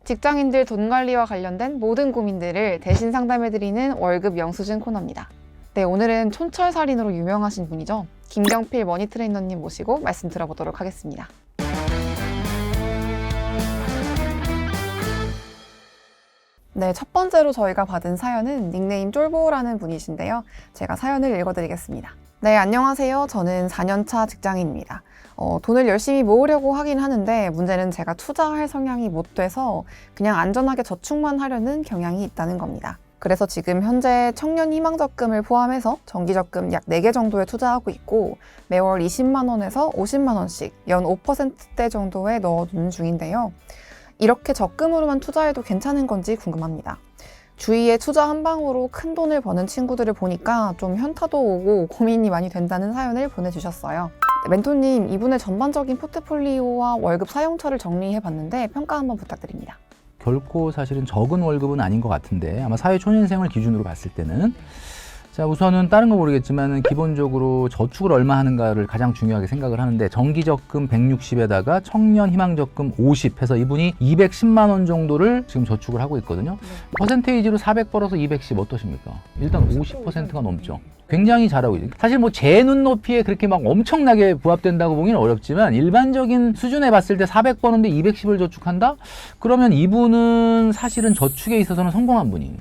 직장인들 돈 관리와 관련된 모든 고민들을 대신 상담해드리는 월급 영수증 코너입니다. 네, 오늘은 촌철살인으로 유명하신 분이죠. 김경필 머니트레이너님 모시고 말씀 들어보도록 하겠습니다. 네, 첫 번째로 저희가 받은 사연은 닉네임 쫄보라는 분이신데요. 제가 사연을 읽어드리겠습니다. 네, 안녕하세요. 저는 4년차 직장인입니다. 돈을 열심히 모으려고 하긴 하는데 문제는 제가 투자할 성향이 못 돼서 그냥 안전하게 저축만 하려는 경향이 있다는 겁니다. 그래서 지금 현재 청년 희망적금을 포함해서 정기적금 약 4개 정도에 투자하고 있고 매월 20만 원에서 50만 원씩 연 5%대 정도에 넣어두는 중인데요. 이렇게 적금으로만 투자해도 괜찮은 건지 궁금합니다. 주위에 투자 한 방으로 큰 돈을 버는 친구들을 보니까 좀 현타도 오고 고민이 많이 된다는 사연을 보내주셨어요. 멘토님, 이분의 전반적인 포트폴리오와 월급 사용처를 정리해봤는데 평가 한번 부탁드립니다. 결코 사실은 적은 월급은 아닌 것 같은데 아마 사회초년생을 기준으로 봤을 때는 자, 우선은 다른 거 모르겠지만 기본적으로 저축을 얼마 하는가를 가장 중요하게 생각을 하는데 정기적금 160에다가 청년희망적금 50 해서 이분이 210만 원 정도를 지금 저축을 하고 있거든요. 퍼센테이지로 400 벌어서 210 어떠십니까? 일단 50%가 넘죠. 굉장히 잘하고 있어요. 사실 뭐 제 눈높이에 그렇게 막 엄청나게 부합된다고 보기는 어렵지만 일반적인 수준에 봤을 때 400 버는데 210을 저축한다? 그러면 이분은 사실은 저축에 있어서는 성공한 분이에요.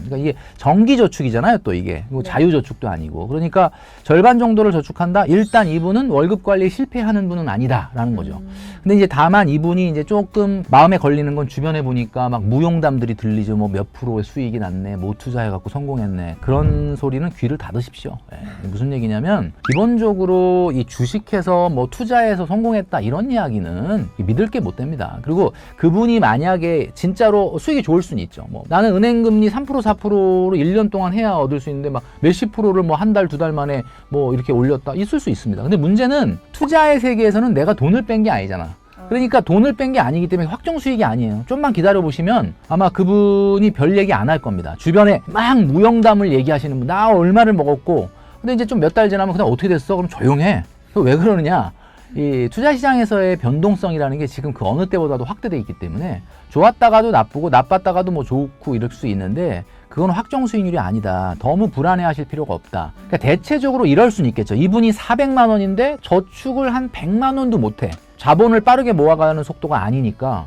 그러니까 이게 정기저축이잖아요, 또 이게. 뭐 자유저축도 아니고. 그러니까 절반 정도를 저축한다? 일단 이분은 월급 관리에 실패하는 분은 아니다라는 거죠. 근데 이제 다만 이분이 이제 조금 마음에 걸리는 건 주변에 보니까 막 무용담들이 들리죠. 뭐 몇 프로의 수익이 났네, 뭐 투자해갖고 성공했네. 그런 소리는 귀를 닫으십시오. 무슨 얘기냐면 기본적으로 이 주식해서 뭐 투자해서 성공했다 이런 이야기는 믿을 게 못 됩니다. 그리고 그분이 만약에 진짜로 수익이 좋을 수는 있죠. 뭐 나는 은행금리 3% 4%로 1년 동안 해야 얻을 수 있는데 막 몇십 프로를 뭐 한 달, 두 달 만에 뭐 이렇게 올렸다. 있을 수 있습니다. 근데 문제는 투자의 세계에서는 내가 돈을 뺀 게 아니잖아. 그러니까 돈을 뺀 게 아니기 때문에 확정 수익이 아니에요. 좀만 기다려보시면 아마 그분이 별 얘기 안 할 겁니다. 주변에 막 무용담을 얘기하시는 분, 나 얼마를 먹었고, 근데 이제 좀 몇 달 지나면 그다음 어떻게 됐어? 그럼 조용해. 왜 그러느냐? 이 투자시장에서의 변동성이라는 게 지금 그 어느 때보다도 확대되어 있기 때문에 좋았다가도 나쁘고 나빴다가도 뭐 좋고 이럴 수 있는데 그건 확정 수익률이 아니다. 너무 불안해하실 필요가 없다. 그러니까 대체적으로 이럴 수는 있겠죠. 이분이 400만 원인데 저축을 한 100만 원도 못해. 자본을 빠르게 모아가는 속도가 아니니까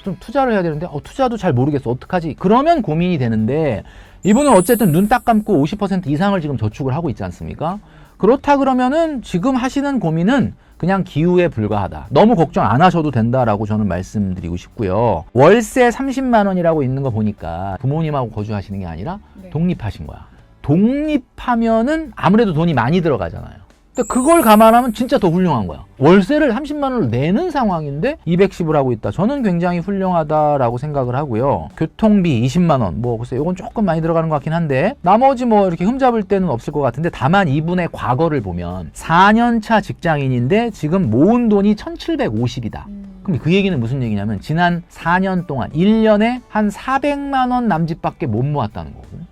좀 투자를 해야 되는데 투자도 잘 모르겠어. 어떡하지? 그러면 고민이 되는데 이분은 어쨌든 눈 딱 감고 50% 이상을 지금 저축을 하고 있지 않습니까? 그렇다 그러면은 지금 하시는 고민은 그냥 기우에 불과하다. 너무 걱정 안 하셔도 된다라고 저는 말씀드리고 싶고요. 월세 30만 원이라고 있는 거 보니까 부모님하고 거주하시는 게 아니라 독립하신 거야. 독립하면은 아무래도 돈이 많이 들어가잖아요. 근데 그걸 감안하면 진짜 더 훌륭한 거야. 월세를 30만 원을 내는 상황인데 210을 하고 있다. 저는 굉장히 훌륭하다라고 생각을 하고요. 교통비 20만 원. 뭐 글쎄 이건 조금 많이 들어가는 것 같긴 한데 나머지 뭐 이렇게 흠잡을 때는 없을 것 같은데 다만 이분의 과거를 보면 4년차 직장인인데 지금 모은 돈이 1750이다. 그럼 그 얘기는 무슨 얘기냐면 지난 4년 동안 1년에 한 400만 원 남짓밖에 못 모았다는 거거든요.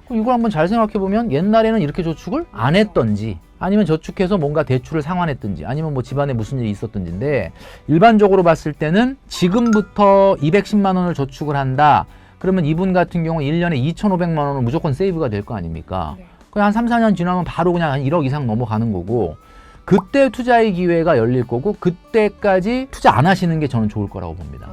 그럼 이걸 한번 잘 생각해 보면 옛날에는 이렇게 저축을 안 했던지 아니면 저축해서 뭔가 대출을 상환했든지 아니면 뭐 집안에 무슨 일이 있었든지인데 일반적으로 봤을 때는 지금부터 210만 원을 저축을 한다. 그러면 이분 같은 경우 1년에 2,500만 원은 무조건 세이브가 될 거 아닙니까? 그냥 한 3, 4년 지나면 바로 그냥 한 1억 이상 넘어가는 거고 그때 투자의 기회가 열릴 거고 그때까지 투자 안 하시는 게 저는 좋을 거라고 봅니다.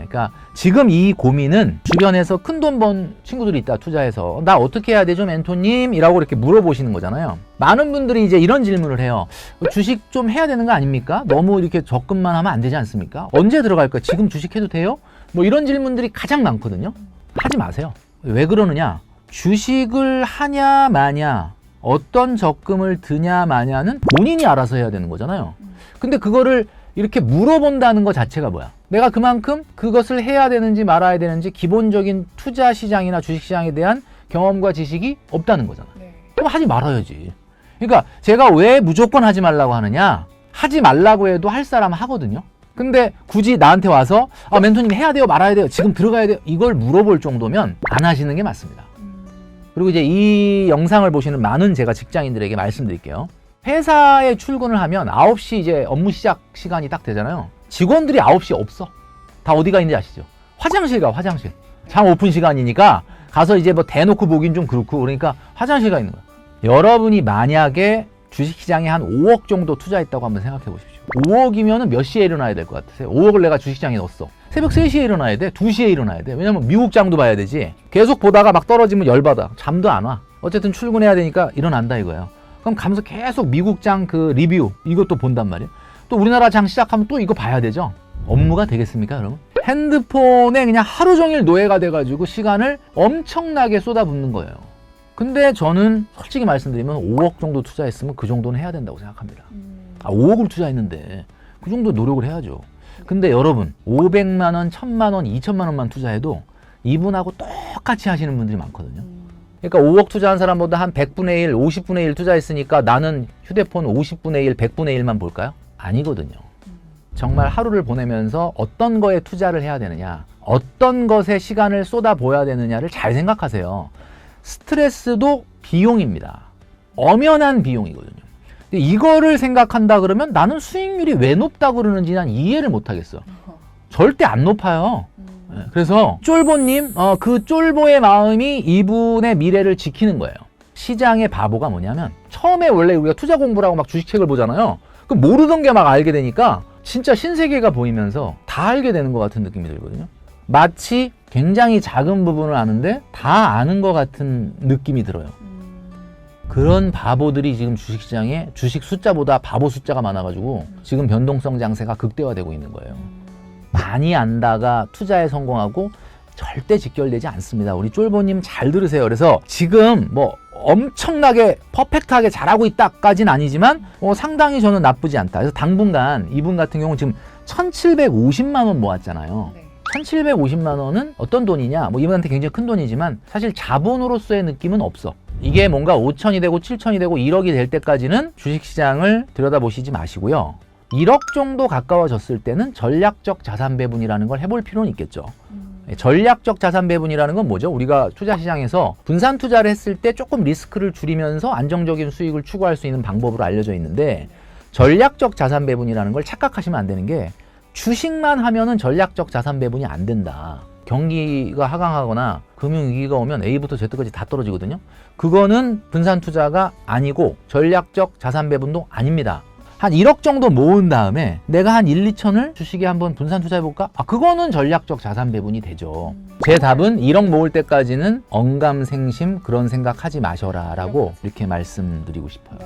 그러니까 지금 이 고민은 주변에서 큰 돈 번 친구들이 있다 투자해서 나 어떻게 해야 되죠 멘토님? 이라고 이렇게 물어보시는 거잖아요. 많은 분들이 이제 이런 질문을 해요. 주식 좀 해야 되는 거 아닙니까? 너무 이렇게 적금만 하면 안 되지 않습니까? 언제 들어갈까요? 지금 주식해도 돼요? 뭐 이런 질문들이 가장 많거든요. 하지 마세요. 왜 그러느냐? 주식을 하냐 마냐 어떤 적금을 드냐 마냐는 본인이 알아서 해야 되는 거잖아요. 근데 그거를 이렇게 물어본다는 것 자체가 뭐야? 내가 그만큼 그것을 해야 되는지 말아야 되는지 기본적인 투자 시장이나 주식 시장에 대한 경험과 지식이 없다는 거잖아. 그럼 하지 말아야지. 그러니까 제가 왜 무조건 하지 말라고 하느냐? 하지 말라고 해도 할 사람은 하거든요. 근데 굳이 나한테 와서 멘토님 해야 돼요 말아야 돼요 지금 들어가야 돼요 이걸 물어볼 정도면 안 하시는 게 맞습니다. 그리고 이제 이 영상을 보시는 많은 제가 직장인들에게 말씀드릴게요. 회사에 출근을 하면 9시 이제 업무 시작 시간이 딱 되잖아요. 직원들이 9시 없어. 다 어디 가 있는지 아시죠? 화장실 가, 화장실. 장 오픈 시간이니까 가서 이제 뭐 대놓고 보긴 좀 그렇고 그러니까 화장실 가 있는 거야. 여러분이 만약에 주식시장에 한 5억 정도 투자했다고 한번 생각해 보십시오. 5억이면 몇 시에 일어나야 될 것 같으세요? 5억을 내가 주식시장에 넣었어. 새벽 3시에 일어나야 돼. 2시에 일어나야 돼. 왜냐면 미국 장도 봐야 되지. 계속 보다가 막 떨어지면 열받아. 잠도 안 와. 어쨌든 출근해야 되니까 일어난다 이거예요. 그럼 가면서 계속 미국 장 그 리뷰 이것도 본단 말이에요. 또 우리나라 장 시작하면 또 이거 봐야 되죠. 업무가 되겠습니까 여러분? 핸드폰에 그냥 하루 종일 노예가 돼가지고 시간을 엄청나게 쏟아붓는 거예요. 근데 저는 솔직히 말씀드리면 5억 정도 투자했으면 그 정도는 해야 된다고 생각합니다. 5억을 투자했는데 그 정도 노력을 해야죠. 근데 여러분 500만 원, 1000만 원, 2000만 원만 투자해도 이분하고 똑같이 하시는 분들이 많거든요. 그러니까 5억 투자한 사람보다 한 100분의 1, 50분의 1 투자했으니까 나는 휴대폰 50분의 1, 100분의 1만 볼까요? 아니거든요. 정말 하루를 보내면서 어떤 거에 투자를 해야 되느냐, 어떤 것에 시간을 쏟아부어야 되느냐를 잘 생각하세요. 스트레스도 비용입니다. 엄연한 비용이거든요. 근데 이거를 생각한다 그러면 나는 수익률이 왜 높다고 그러는지 난 이해를 못 하겠어. 절대 안 높아요. 그래서 쫄보님, 그 쫄보의 마음이 이분의 미래를 지키는 거예요. 시장의 바보가 뭐냐면 처음에 원래 우리가 투자 공부라고 막 주식책을 보잖아요. 그럼 모르던 게 막 알게 되니까 진짜 신세계가 보이면서 다 알게 되는 것 같은 느낌이 들거든요. 마치 굉장히 작은 부분을 아는데 다 아는 것 같은 느낌이 들어요. 그런 바보들이 지금 주식시장에 주식 숫자보다 바보 숫자가 많아가지고 지금 변동성 장세가 극대화되고 있는 거예요. 많이 안다가 투자에 성공하고 절대 직결되지 않습니다. 우리 쫄보님 잘 들으세요. 그래서 지금 뭐 엄청나게 퍼펙트하게 잘하고 있다까지는 아니지만 상당히 저는 나쁘지 않다. 그래서 당분간 이분 같은 경우는 지금 1750만 원 모았잖아요. 1750만 원은 어떤 돈이냐? 뭐 이분한테 굉장히 큰 돈이지만 사실 자본으로서의 느낌은 없어. 이게 뭔가 5천이 되고 7천이 되고 1억이 될 때까지는 주식시장을 들여다보시지 마시고요. 1억 정도 가까워졌을 때는 전략적 자산 배분이라는 걸 해볼 필요는 있겠죠. 전략적 자산 배분이라는 건 뭐죠? 우리가 투자 시장에서 분산 투자를 했을 때 조금 리스크를 줄이면서 안정적인 수익을 추구할 수 있는 방법으로 알려져 있는데 전략적 자산 배분이라는 걸 착각하시면 안 되는 게 주식만 하면은 전략적 자산 배분이 안 된다. 경기가 하강하거나 금융위기가 오면 A부터 Z까지 다 떨어지거든요. 그거는 분산 투자가 아니고 전략적 자산 배분도 아닙니다. 한 1억 정도 모은 다음에 내가 한 1, 2천을 주식에 한번 분산 투자해볼까? 그거는 전략적 자산 배분이 되죠. 제 답은 1억 모을 때까지는 언감생심 그런 생각하지 마셔라 라고 이렇게 말씀드리고 싶어요.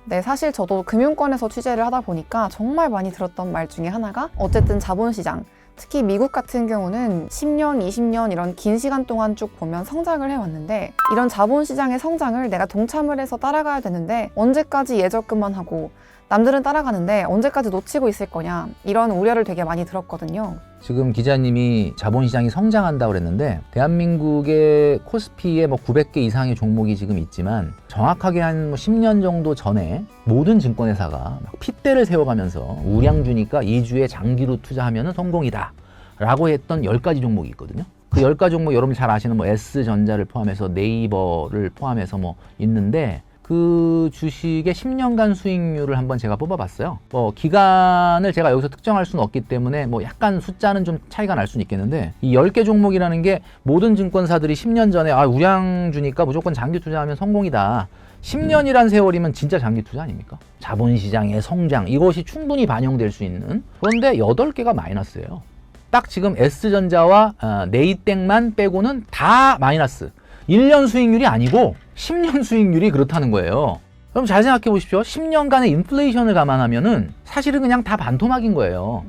네, 사실 저도 금융권에서 취재를 하다 보니까 정말 많이 들었던 말 중에 하나가 어쨌든 자본시장, 특히 미국 같은 경우는 10년, 20년 이런 긴 시간 동안 쭉 보면 성장을 해왔는데 이런 자본시장의 성장을 내가 동참을 해서 따라가야 되는데 언제까지 예적금만 하고 남들은 따라가는데 언제까지 놓치고 있을 거냐 이런 우려를 되게 많이 들었거든요. 지금 기자님이 자본시장이 성장한다고 그랬는데 대한민국의 코스피에 뭐 900개 이상의 종목이 지금 있지만 정확하게 한 10년 정도 전에 모든 증권회사가 막 핏대를 세워가면서 우량 주니까 2주에 장기로 투자하면 성공이다 라고 했던 10가지 종목이 있거든요. 그 10가지 종목 여러분 잘 아시는 뭐 S전자를 포함해서 네이버를 포함해서 뭐 있는데 그 주식의 10년간 수익률을 한번 제가 뽑아봤어요. 뭐 기간을 제가 여기서 특정할 수는 없기 때문에 뭐 약간 숫자는 좀 차이가 날 수는 있겠는데 이 10개 종목이라는 게 모든 증권사들이 10년 전에 우량 주니까 무조건 장기 투자하면 성공이다. 10년이란 세월이면 진짜 장기 투자 아닙니까? 자본시장의 성장 이것이 충분히 반영될 수 있는 그런데 8개가 마이너스예요. 딱 지금 S전자와 네이땡만 빼고는 다 마이너스. 1년 수익률이 아니고 10년 수익률이 그렇다는 거예요. 그럼 잘 생각해 보십시오. 10년간의 인플레이션을 감안하면은 사실은 그냥 다 반토막인 거예요.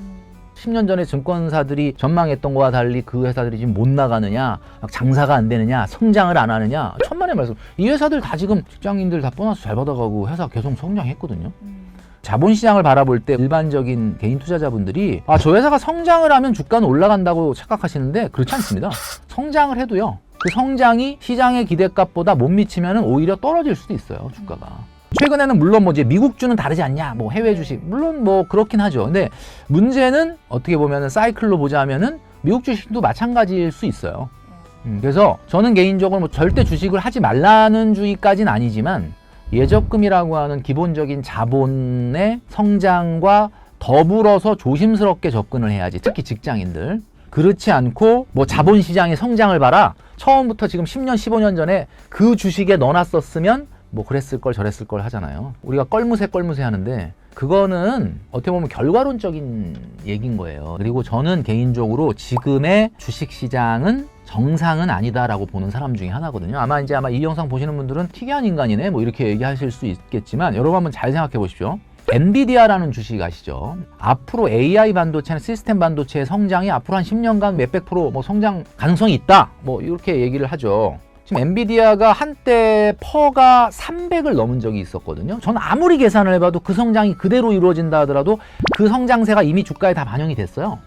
10년 전에 증권사들이 전망했던 거와 달리 그 회사들이 지금 못 나가느냐, 장사가 안 되느냐, 성장을 안 하느냐. 천만의 말씀. 이 회사들 다 지금 직장인들 다 보너스 잘 받아가고 회사 계속 성장했거든요. 자본시장을 바라볼 때 일반적인 개인 투자자분들이 저 회사가 성장을 하면 주가는 올라간다고 착각하시는데 그렇지 않습니다. 성장을 해도요. 그 성장이 시장의 기대값보다 못 미치면 오히려 떨어질 수도 있어요, 주가가. 최근에는 물론 뭐 이제 미국주는 다르지 않냐, 뭐 해외 주식, 물론 뭐 그렇긴 하죠. 근데 문제는 어떻게 보면은 사이클로 보자면은 미국 주식도 마찬가지일 수 있어요. 그래서 저는 개인적으로 뭐 절대 주식을 하지 말라는 주의까지는 아니지만 예적금이라고 하는 기본적인 자본의 성장과 더불어서 조심스럽게 접근을 해야지. 특히 직장인들. 그렇지 않고 뭐 자본시장의 성장을 봐라. 처음부터 지금 10년, 15년 전에 그 주식에 넣어놨었으면 뭐 그랬을 걸 저랬을 걸 하잖아요. 우리가 껄무새 하는데 그거는 어떻게 보면 결과론적인 얘기인 거예요. 그리고 저는 개인적으로 지금의 주식시장은 정상은 아니다라고 보는 사람 중에 하나거든요. 아마 이 영상 보시는 분들은 특이한 인간이네 뭐 이렇게 얘기하실 수 있겠지만 여러분 한번 잘 생각해 보십시오. 엔비디아라는 주식 아시죠? 앞으로 AI 반도체나 시스템 반도체의 성장이 앞으로 한 10년간 몇백 프로 뭐 성장 가능성이 있다. 뭐 이렇게 얘기를 하죠. 지금 엔비디아가 한때 퍼가 300을 넘은 적이 있었거든요. 저는 아무리 계산을 해봐도 그 성장이 그대로 이루어진다 하더라도 그 성장세가 이미 주가에 다 반영이 됐어요.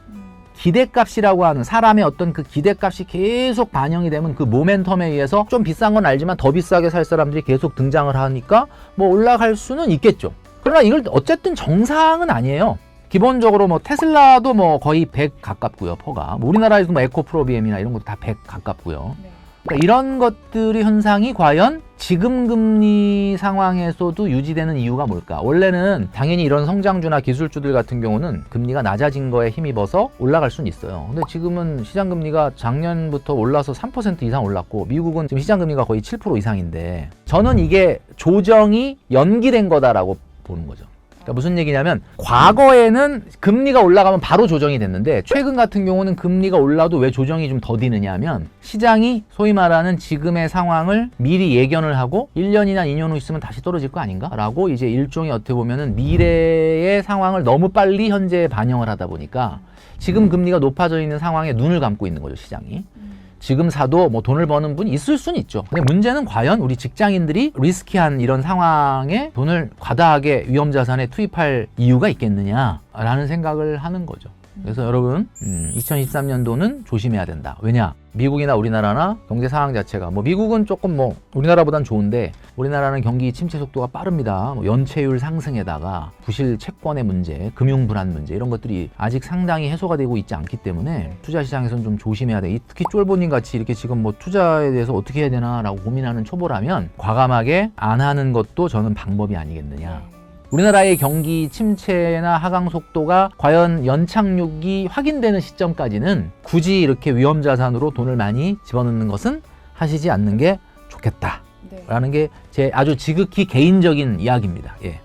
기대값이라고 하는 사람의 어떤 그 기대값이 계속 반영이 되면 그 모멘텀에 의해서 좀 비싼 건 알지만 더 비싸게 살 사람들이 계속 등장을 하니까 뭐 올라갈 수는 있겠죠. 그러나 이걸 어쨌든 정상은 아니에요. 기본적으로 뭐 테슬라도 뭐 거의 100 가깝고요, 퍼가. 뭐 우리나라에서 뭐 에코프로비엠이나 이런 것도 다 100 가깝고요. 그러니까 이런 것들이 현상이 과연 지금 금리 상황에서도 유지되는 이유가 뭘까? 원래는 당연히 이런 성장주나 기술주들 같은 경우는 금리가 낮아진 거에 힘입어서 올라갈 수는 있어요. 근데 지금은 시장 금리가 작년부터 올라서 3% 이상 올랐고 미국은 지금 시장 금리가 거의 7% 이상인데 저는 이게 조정이 연기된 거다라고 보는 거죠. 그러니까 무슨 얘기냐면 과거에는 금리가 올라가면 바로 조정이 됐는데 최근 같은 경우는 금리가 올라도 왜 조정이 좀 더디느냐 하면 시장이 소위 말하는 지금의 상황을 미리 예견을 하고 1년이나 2년 후 있으면 다시 떨어질 거 아닌가? 라고 이제 일종의 어떻게 보면은 미래의 상황을 너무 빨리 현재에 반영을 하다 보니까 지금 금리가 높아져 있는 상황에 눈을 감고 있는 거죠, 시장이. 지금 사도 뭐 돈을 버는 분이 있을 수는 있죠. 근데 문제는 과연 우리 직장인들이 리스키한 이런 상황에 돈을 과다하게 위험자산에 투입할 이유가 있겠느냐라는 생각을 하는 거죠. 그래서 여러분 2023년도는 조심해야 된다. 왜냐? 미국이나 우리나라나 경제 상황 자체가 뭐 미국은 조금 뭐 우리나라보단 좋은데 우리나라는 경기 침체 속도가 빠릅니다. 뭐 연체율 상승에다가 부실 채권의 문제, 금융 불안 문제 이런 것들이 아직 상당히 해소가 되고 있지 않기 때문에 투자 시장에서는 좀 조심해야 돼. 특히 쫄보님 같이 이렇게 지금 뭐 투자에 대해서 어떻게 해야 되나라고 고민하는 초보라면 과감하게 안 하는 것도 저는 방법이 아니겠느냐. 우리나라의 경기 침체나 하강 속도가 과연 연착륙이 확인되는 시점까지는 굳이 이렇게 위험 자산으로 돈을 많이 집어넣는 것은 하시지 않는 게 좋겠다라는 게 제 아주 지극히 개인적인 이야기입니다. 예.